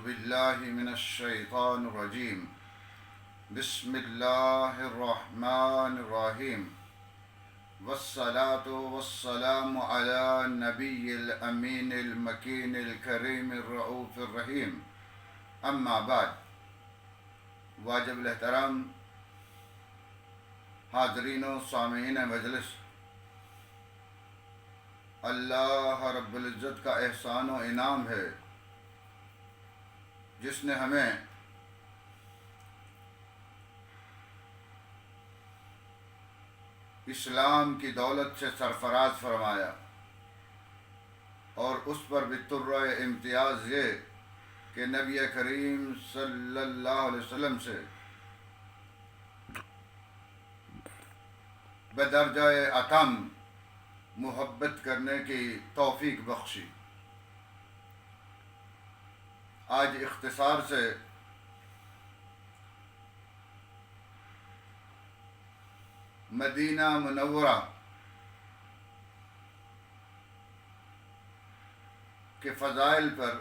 باللہ من الشیطان الرجیم بسم اللہ الرحمن الرحیم والصلاة والسلام علی نبی الامین المکین الکریم الرؤوف الرحیم اما بعد. واجب الاحترام حاضرین و سامعین مجلس، اللہ رب العزت کا احسان و انعام ہے جس نے ہمیں اسلام کی دولت سے سرفراز فرمایا، اور اس پر بھی طرہ امتیاز یہ کہ نبی کریم صلی اللہ علیہ وسلم سے بدرجہ اتم محبت کرنے کی توفیق بخشی. آج اختصار سے مدینہ منورہ کے فضائل پر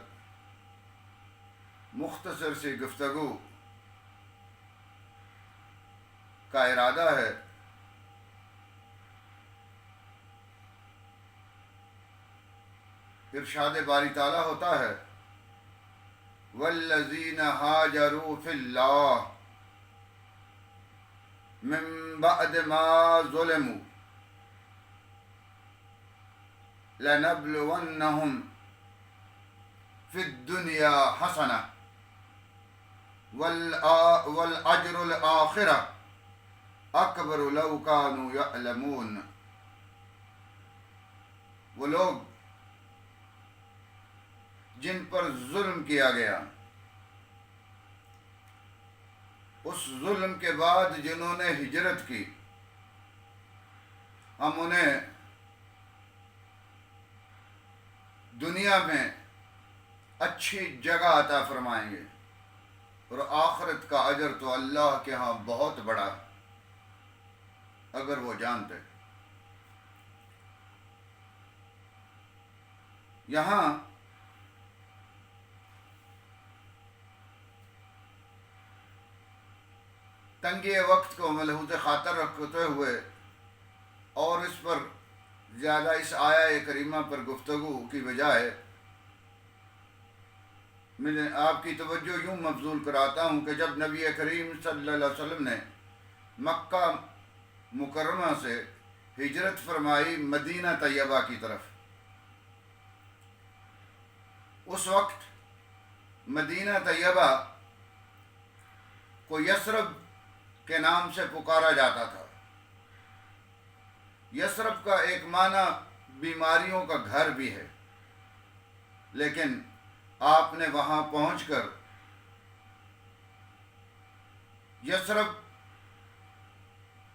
مختصر سی گفتگو کا ارادہ ہے. ارشاد باری تعالیٰ ہوتا ہے والذین ہاجروا فی اللہ من بعد ما ظلموا لنبلونہم فی الدنیا حسنہ والاجر الآخرہ اکبر لو کانوا یعلمون. وہ لوگ جن پر ظلم کیا گیا، اس ظلم کے بعد جنہوں نے ہجرت کی، ہم انہیں دنیا میں اچھی جگہ عطا فرمائیں گے، اور آخرت کا اجر تو اللہ کے ہاں بہت بڑا ہے اگر وہ جانتے. یہاں تنگی وقت کو ملحوظ خاطر رکھتے ہوئے اور اس پر زیادہ اس آیہ کریمہ پر گفتگو کی بجائے میں آپ کی توجہ یوں مبذول کراتا ہوں کہ جب نبی کریم صلی اللہ علیہ وسلم نے مکہ مکرمہ سے ہجرت فرمائی مدینہ طیبہ کی طرف، اس وقت مدینہ طیبہ کو یثرب کے نام سے پکارا جاتا تھا. یثرب کا ایک معنی بیماریوں کا گھر بھی ہے، لیکن آپ نے وہاں پہنچ کر یثرب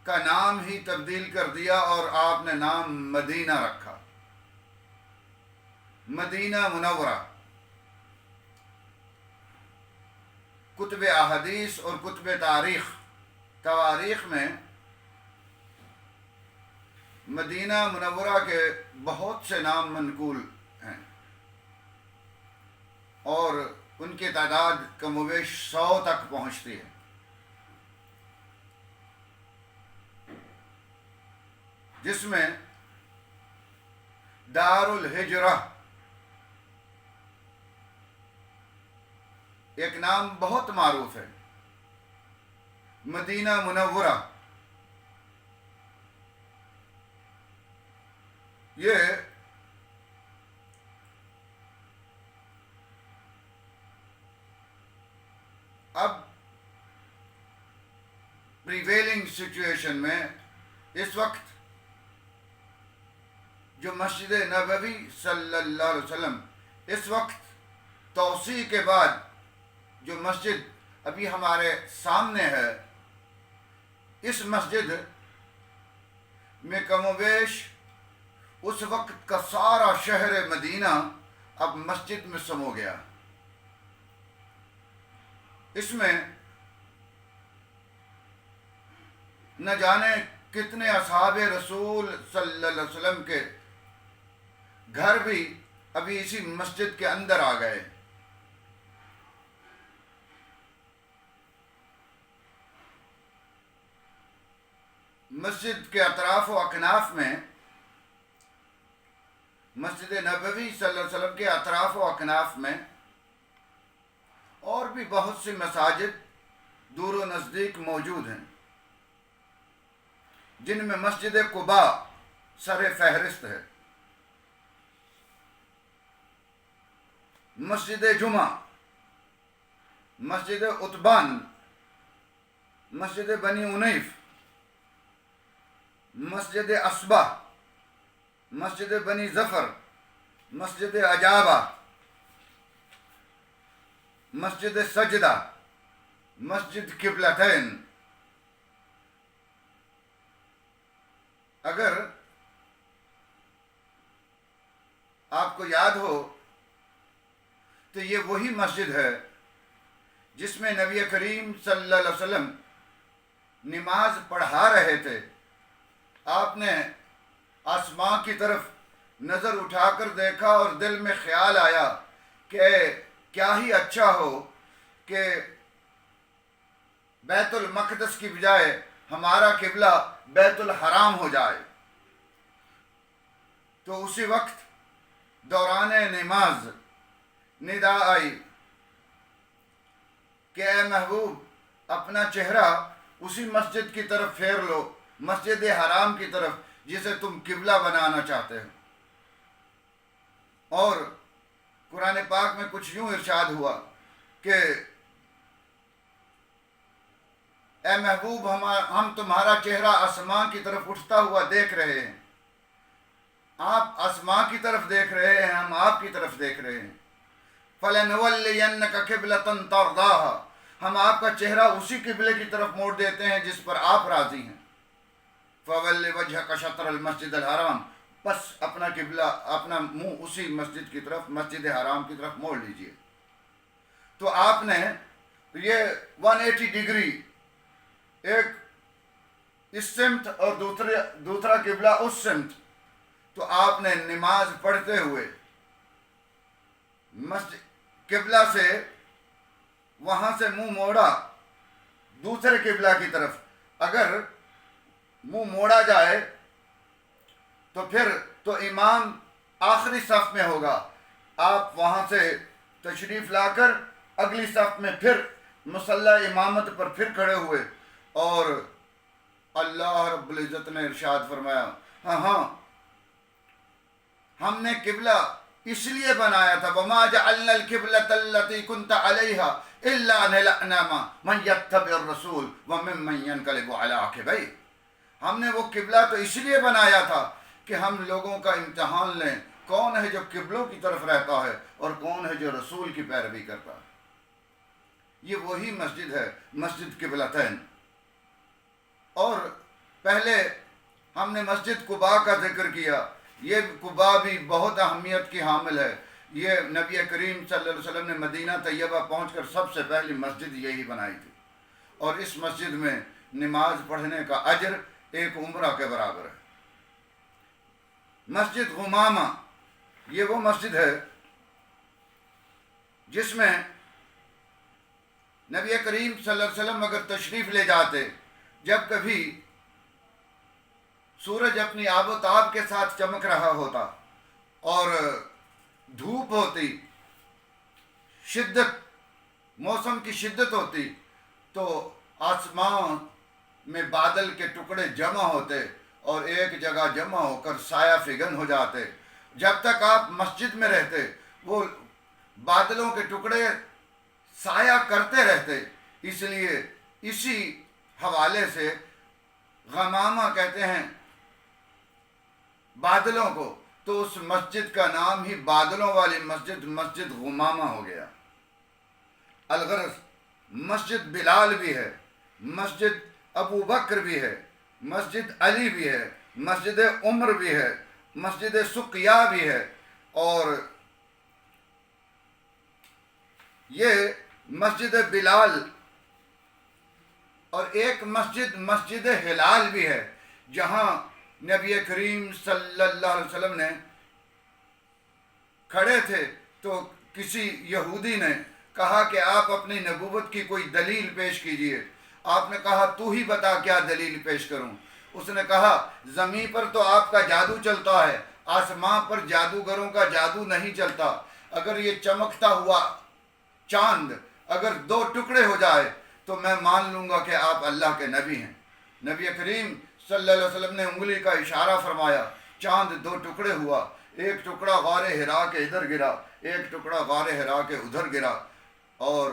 کا نام ہی تبدیل کر دیا اور آپ نے نام مدینہ رکھا، مدینہ منورہ. کتب احادیث اور کتب تواریخ میں مدینہ منورہ کے بہت سے نام منقول ہیں، اور ان کی تعداد کم و بیش 100 تک پہنچتی ہے. جس میں دار الہجرہ ایک نام بہت معروف ہے، مدینہ منورہ. یہ اب پریویلنگ سچویشن میں اس وقت جو مسجد نبوی صلی اللہ علیہ وسلم اس وقت توسیع کے بعد جو مسجد ابھی ہمارے سامنے ہے، اس مسجد میں کم و بیش اس وقت کا سارا شہر مدینہ اب مسجد میں سمو گیا. اس میں نہ جانے کتنے اصحاب رسول صلی اللہ علیہ وسلم کے گھر بھی ابھی اسی مسجد کے اندر آ گئے. مسجد کے اطراف و اکناف میں، مسجد نبوی صلی اللہ علیہ وسلم کے اطراف و اکناف میں اور بھی بہت سی مساجد دور و نزدیک موجود ہیں، جن میں مسجد قباء سر فہرست ہے، مسجد جمعہ، مسجد عتبان، مسجد بنی عنیف، مسجد اصبہ، مسجد بنی ظفر، مسجد عجابہ، مسجد سجدہ، مسجد قبلتین۔ اگر آپ کو یاد ہو تو یہ وہی مسجد ہے جس میں نبی کریم صلی اللہ علیہ وسلم نماز پڑھا رہے تھے۔ آپ نے آسمان کی طرف نظر اٹھا کر دیکھا اور دل میں خیال آیا کہ کیا ہی اچھا ہو کہ بیت المقدس کی بجائے ہمارا قبلہ بیت الحرام ہو جائے۔ تو اسی وقت دوران نماز ندا آئی کہ اے محبوب، اپنا چہرہ اسی مسجد کی طرف پھیر لو، مسجد حرام کی طرف، جسے تم قبلہ بنانا چاہتے ہو۔ اور قرآن پاک میں کچھ یوں ارشاد ہوا کہ اے محبوب، ہم تمہارا چہرہ آسمان کی طرف اٹھتا ہوا دیکھ رہے ہیں، آپ آسمان کی طرف دیکھ رہے ہیں، ہم آپ کی طرف دیکھ رہے ہیں۔ فَلَنُوَلِّيَنَّكَ قِبْلَةً تَرْضَاهَا، ہم آپ کا چہرہ اسی قبلے کی طرف موڑ دیتے ہیں جس پر آپ راضی ہیں۔ فَوَلِّ وَجْهَكَ شَطْرَ الْمَسْجِدِ الْحَرَامِ، بس اپنا قبلہ، اپنا منہ اسی مسجد کی طرف، مسجد حرام کی طرف موڑ لیجئے۔ تو آپ نے یہ 180 ڈگری، ایک اس سمت اور دوسرا قبلہ اس سمت، تو آپ نے نماز پڑھتے ہوئے مسجد قبلہ سے وہاں سے منہ موڑا دوسرے قبلہ کی طرف۔ اگر منہ موڑا جائے تو پھر تو امام آخری صف میں ہوگا، آپ وہاں سے تشریف لا کر اگلی صف میں پھر مصلی امامت پر پھر کھڑے ہوئے، اور اللہ رب العزت نے ارشاد فرمایا، ہاں ہم نے قبلہ اس لیے بنایا تھا، وَمَا جَعَلْنَا الْقِبْلَةَ الَّتِي كُنْتَ عَلَيْهَا إِلَّا أَنْ يَعْلَمَ مَنْ يَتَّبِعُ الرَّسُولَ وَمِمَّنْ يَنْقَلِبُ عَلَىٰ عَقِبَيْهِ۔ ہم نے وہ قبلہ تو اس لیے بنایا تھا کہ ہم لوگوں کا امتحان لیں، کون ہے جو قبلوں کی طرف رہتا ہے اور کون ہے جو رسول کی پیروی کرتا ہے۔ یہ وہی مسجد ہے، مسجد قبلتین۔ اور پہلے ہم نے مسجد قباء کا ذکر کیا، یہ قباء بھی بہت اہمیت کی حامل ہے۔ یہ نبی کریم صلی اللہ علیہ وسلم نے مدینہ طیبہ پہنچ کر سب سے پہلی مسجد یہی بنائی تھی، اور اس مسجد میں نماز پڑھنے کا اجر ایک عمرہ کے برابر ہے۔ مسجد غمامہ، یہ وہ مسجد ہے جس میں نبی کریم صلی اللہ علیہ وسلم اگر تشریف لے جاتے، جب کبھی سورج اپنی آب و تاب کے ساتھ چمک رہا ہوتا اور دھوپ ہوتی، شدت، موسم کی شدت ہوتی، تو آسمان میں بادل کے ٹکڑے جمع ہوتے اور ایک جگہ جمع ہو کر سایہ فگن ہو جاتے۔ جب تک آپ مسجد میں رہتے وہ بادلوں کے ٹکڑے سایہ کرتے رہتے۔ اس لیے اسی حوالے سے غمامہ کہتے ہیں بادلوں کو، تو اس مسجد کا نام ہی بادلوں والی مسجد، مسجد غمامہ ہو گیا۔ الغرض مسجد بلال بھی ہے، مسجد ابو بکر بھی ہے، مسجد علی بھی ہے، مسجد عمر بھی ہے، مسجد سقیہ بھی ہے، اور یہ مسجد بلال، اور ایک مسجد مسجد ہلال بھی ہے، جہاں نبی کریم صلی اللہ علیہ وسلم نے کھڑے تھے تو کسی یہودی نے کہا کہ آپ اپنی نبوت کی کوئی دلیل پیش کیجئے۔ آپ نے کہا تو ہی بتا کیا دلیل پیش کروں۔ اس نے کہا زمین پر تو آپ کا جادو چلتا ہے، آسمان پر جادوگروں کا جادو نہیں چلتا، اگر یہ چمکتا ہوا چاند اگر 2 ٹکڑے ہو جائے تو میں مان لوں گا کہ آپ اللہ کے نبی ہیں۔ نبی کریم صلی اللہ علیہ وسلم نے انگلی کا اشارہ فرمایا، چاند 2 ٹکڑے ہوا، ایک ٹکڑا غار حرا کے ادھر گرا، ایک ٹکڑا غار حرا کے ادھر گرا، اور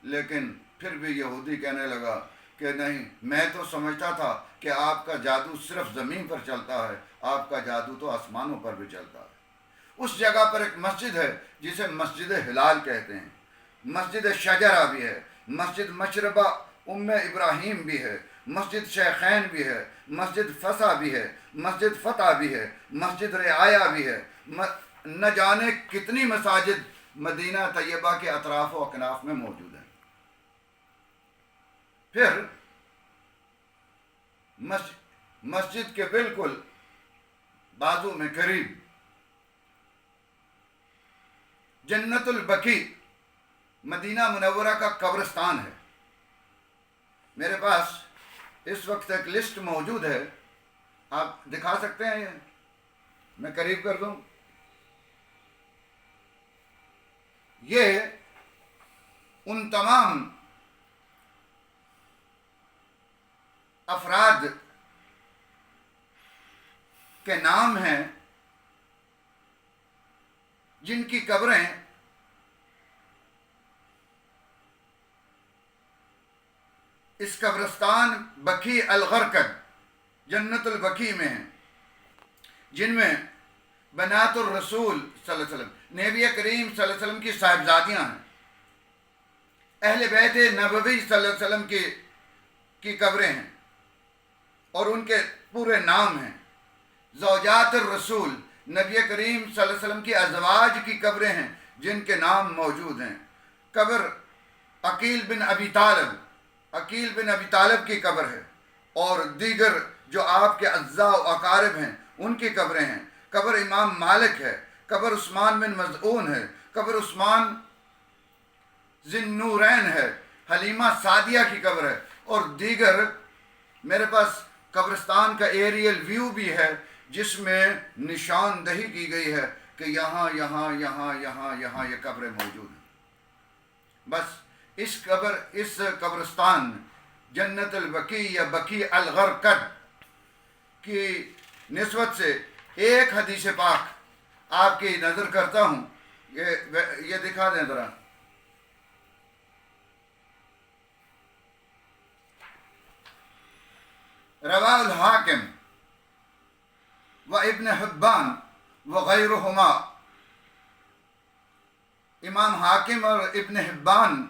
لیکن پھر بھی یہودی کہنے لگا کہ نہیں، میں تو سمجھتا تھا کہ آپ کا جادو صرف زمین پر چلتا ہے، آپ کا جادو تو آسمانوں پر بھی چلتا ہے۔ اس جگہ پر ایک مسجد ہے جسے مسجد ہلال کہتے ہیں، مسجد شجرہ بھی ہے، مسجد مشربہ ام ابراہیم بھی ہے، مسجد شیخین بھی ہے، مسجد فسا بھی ہے، مسجد فتح بھی ہے، مسجد رعایا بھی ہے، نہ جانے کتنی مساجد مدینہ طیبہ کے اطراف و اکناف میں موجود ہیں۔ پھر مسجد کے بالکل بازو میں قریب جنت البقیع مدینہ منورہ کا قبرستان ہے۔ میرے پاس اس وقت ایک لسٹ موجود ہے، آپ دکھا سکتے ہیں؟ یہ میں قریب کر دوں۔ یہ ان تمام افراد کے نام ہیں جن کی قبریں اس قبرستان بقیع الغرقد جنت البقیع میں ہیں، جن میں بنات الرسول صلی اللہ علیہ وسلم، نبی کریم صلی اللہ علیہ وسلم کی صاحبزادیاں ہیں، اہل بیت نبوی صلی اللہ علیہ وسلم کی قبریں ہیں اور ان کے پورے نام ہیں۔ زوجات الرسول، نبی کریم صلی اللہ علیہ وسلم کی ازواج کی قبریں ہیں جن کے نام موجود ہیں۔ قبر عقیل بن ابی طالب کی قبر ہے، اور دیگر جو آپ کے اعزاء و اقارب ہیں ان کی قبریں ہیں۔ قبر امام مالک ہے، قبر عثمان بن مظعون ہے، قبر عثمان ذن نورین ہے، حلیمہ سعدیہ کی قبر ہے، اور دیگر۔ میرے پاس قبرستان کا ایریل ویو بھی ہے جس میں نشاندہی کی گئی ہے کہ یہاں یہاں یہاں یہاں یہاں یہ قبریں موجود ہیں۔ بس اس قبرستان جنت البقیع یا بقیع الغرقد کی نسبت سے ایک حدیث پاک آپ کی نظر کرتا ہوں، یہ دکھا دیں ذرا۔ رواہ الحاکم و ابن حبان وغیرہما، امام حاکم اور ابن حبان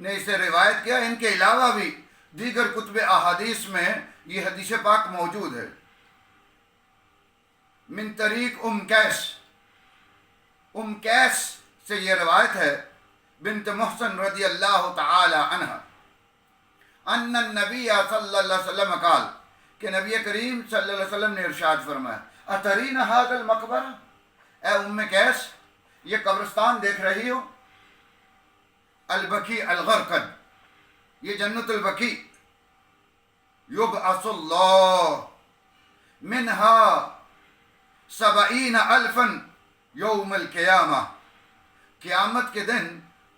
نے اسے روایت کیا، ان کے علاوہ بھی دیگر کتب احادیث میں یہ حدیث پاک موجود ہے۔ من طریق ام کیس سے یہ روایت ہے، بنت محسن رضی اللہ تعالی عنہ، ان النبی صلی اللہ علیہ وسلم قال، کہ نبی کریم صلی اللہ علیہ وسلم نے ارشاد فرمایا، اترین ھذا المقبرہ، اے ام کیس یہ قبرستان دیکھ رہی ہو؟ البقیع الغرقد، یہ جنت البقیع، یبعث اللہ منہا 70,000 یوم القیامہ، قیامت کے دن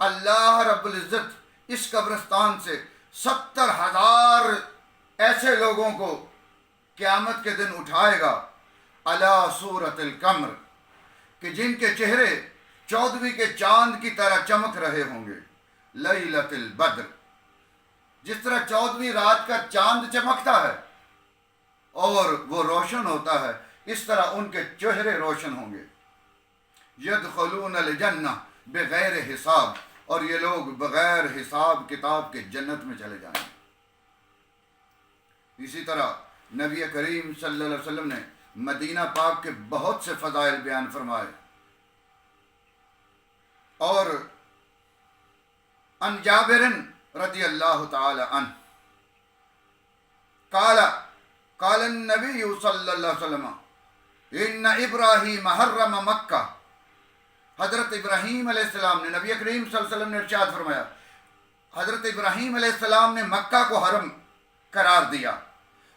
اللہ رب العزت اس قبرستان سے 70,000 ایسے لوگوں کو قیامت کے دن اٹھائے گا، علی صورت القمر، کہ جن کے چہرے 14ویں کے چاند کی طرح چمک رہے ہوں گے، لیلۃ البدر، جس طرح 14ویں رات کا چاند چمکتا ہے اور وہ روشن ہوتا ہے، اس طرح ان کے چہرے روشن ہوں گے۔ یدخلون الجنہ بغیر حساب، اور یہ لوگ بغیر حساب کتاب کے جنت میں چلے جائیں گے۔ اسی طرح نبی کریم صلی اللہ علیہ وسلم نے مدینہ پاک کے بہت سے فضائل بیان فرمائے، اور عن جابر رضی اللہ تعالی عنہ قال النبی صلی اللہ علیہ وسلم ان ابراہیم حرم مکہ، حضرت ابراہیم علیہ السلام نے، نبی کریم صلی اللہ علیہ وسلم نے ارشاد فرمایا، حضرت ابراہیم علیہ السلام نے مکہ کو حرم قرار دیا،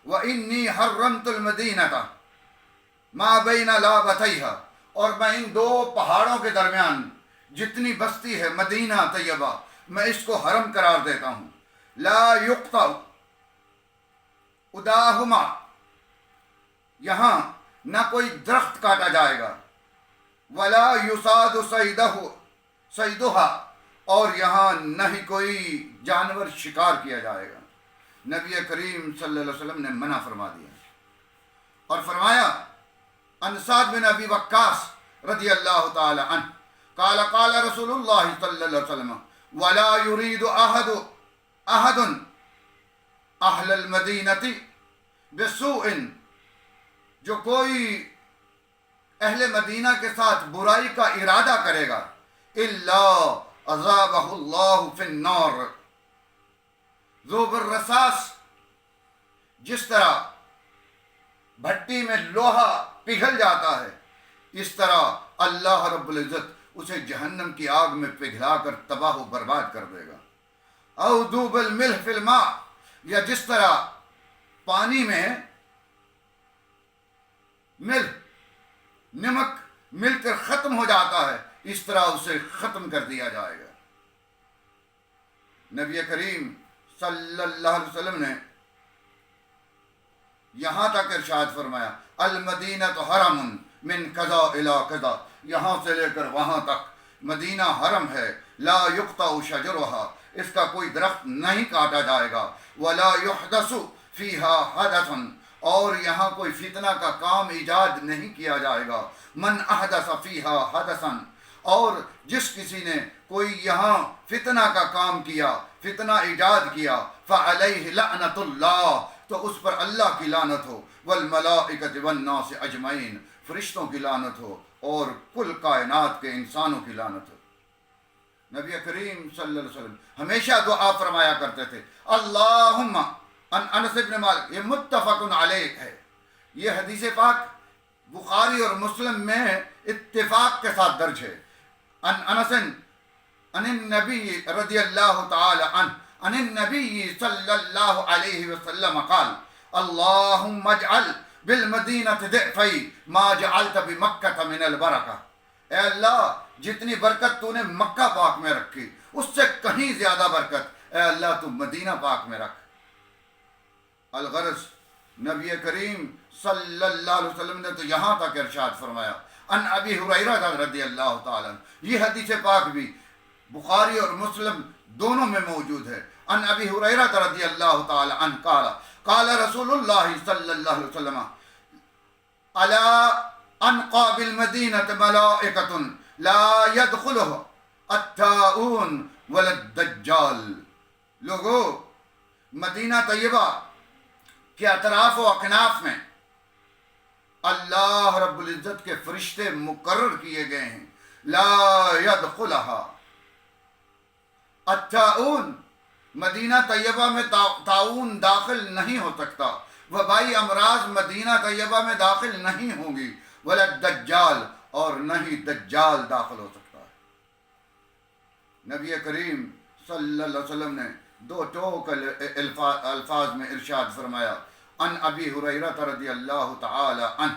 وَإِنِّي حَرَّمْتُ الْمَدِينَةَ مَا بَيْنَ لَابَتَيْهَا، اور میں ان دو پہاڑوں کے درمیان جتنی بستی ہے مدینہ طیبہ، میں اس کو حرم قرار دیتا ہوں. لا يقطع اداہما، یہاں نہ کوئی درخت کاٹا جائے گا. ولا یصاد صیدھا، اور یہاں نہ ہی کوئی جانور شکار کیا جائے گا. نبی کریم صلی اللہ علیہ وسلم نے منع فرما دیا اور فرمایا عن سعد بن ابی وقاص رضی اللہ تعالی عنہ قال قال رسول اللہ صلی اللہ علیہ وسلم ولا يريد احد اہل المدینۃ بسوء، جو کوئی اہل مدینہ کے ساتھ برائی کا ارادہ کرے گا الا عذابہ اللہ فی النار. ذوب الرصاص، جس طرح بھٹی میں لوہا پگھل جاتا ہے، اس طرح اللہ رب العزت اسے جہنم کی آگ میں پگھلا کر تباہ و برباد کر دے گا. او ذوب الملح فی الماء، یا جس طرح پانی میں نمک مل کر ختم ہو جاتا ہے، اس طرح اسے ختم کر دیا جائے گا. نبی کریم صلی اللہ علیہ وسلم نے یہاں تک ارشاد فرمایا المدینۃ حرم من کذا الی کذا، یہاں سے لے کر وہاں تک مدینہ حرم ہے. لا یقطع شجرہا، اس کا کوئی درخت نہیں کاٹا جائے گا. ولا یحدث فیہا حدث، اور یہاں کوئی فتنہ کا کام ایجاد نہیں کیا جائے گا. من احدث فیہا حدثا، اور جس کسی نے کوئی یہاں فتنہ کا کام کیا، فتنہ ایجاد کیا، فعلیہ لعنت اللہ، تو اس پر اللہ کی لعنت ہو، والملائکۃ والناس اجمعین، فرشتوں کی لعنت ہو اور کل کائنات کے انسانوں کی لعنت ہو. نبی کریم صلی اللہ علیہ وسلم ہمیشہ دعا فرمایا کرتے تھے اللہم. انس بن مالک، یہ متفق علیہ ہے، یہ حدیث پاک بخاری اور مسلم میں اتفاق کے ساتھ درج ہے. انس عن النبی رضی اللہ تعالی عنہ عن النبی صلی اللہ علیہ وسلم قال اللہم اجعل بالمدینۃ ضعفی ما جعلت بمکہ من البرکہ، اے اللہ جتنی برکت تو نے مکہ پاک میں رکھی اس سے کہیں زیادہ برکت اے اللہ تو مدینہ پاک میں رکھ. الغرض نبی کریم صلی اللہ علیہ وسلم نے تو یہاں تک ارشاد فرمایا. ان ابی ہریرہ رضی اللہ تعالیٰ عنہ، یہ حدیث پاک بھی بخاری اور مسلم دونوں میں موجود ہے. ان ابی ہریرہ رضی اللہ تعالی عنہ قال قال رسول اللہ صلی اللہ علیہ وسلم الا انقاب المدینۃ ملائکۃ لا يدخلها الطاعون ولا الدجال. لوگو، مدینہ طیبہ کے اطراف و اکناف میں اللہ رب العزت کے فرشتے مقرر کیے گئے ہیں. لا يدخلها الطاعون، مدینہ طیبہ میں طاعون داخل نہیں ہو سکتا، وبائی امراض مدینہ طیبہ میں داخل نہیں ہوں گی. ولا الدجال، اور نہ ہی دجال داخل ہو سکتا ہے. نبی کریم صلی اللہ علیہ وسلم نے دو ٹوک الفاظ میں ارشاد فرمایا. ان ابی ہریرہ رضی اللہ تعالی عنہ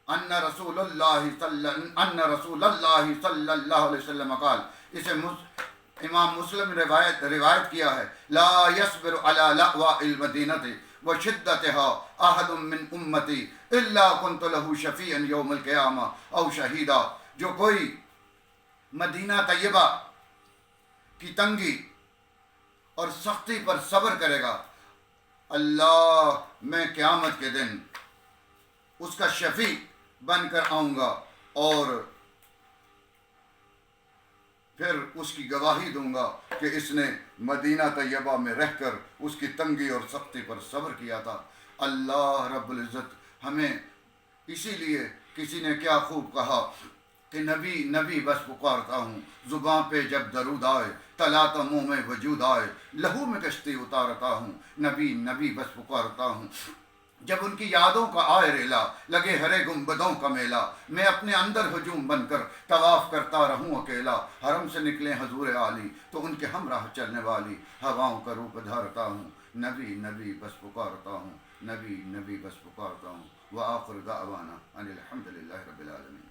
ان رسول اللہ صلی اللہ علیہ وسلم قال، اسے امام مسلم روایت کیا ہے. لا يصبر على لأواء المدینۃ وشدتها احد من امتی الا كنت له شفیعا یوم القیامہ او شہیدا. جو کوئی مدینہ طیبہ کی تنگی اور سختی پر صبر کرے گا، اللہ میں قیامت کے دن اس کا شفیع بن کر آؤں گا اور پھر اس کی گواہی دوں گا کہ اس نے مدینہ طیبہ میں رہ کر اس کی تنگی اور سختی پر صبر کیا تھا. اللہ رب العزت ہمیں، اسی لیے کسی نے کیا خوب کہا کہ نبی نبی بس پکارتا ہوں، زباں پہ جب درود آئے تلاتا منہ میں وجود آئے، لہو میں کشتی اتارتا ہوں. نبی نبی بس پکارتا ہوں، جب ان کی یادوں کا آئے ریلا، لگے ہرے گنبدوں کا میلہ، میں اپنے اندر ہجوم بن کر طواف کرتا رہوں اکیلا. حرم سے نکلے حضور عالی تو ان کے ہمراہ چلنے والی ہواؤں کا روپ دھارتا ہوں. نبی نبی بس پکارتا ہوں، نبی نبی بس پکارتا ہوں۔ وآخر دعوانا ان الحمد للہ رب العالمین۔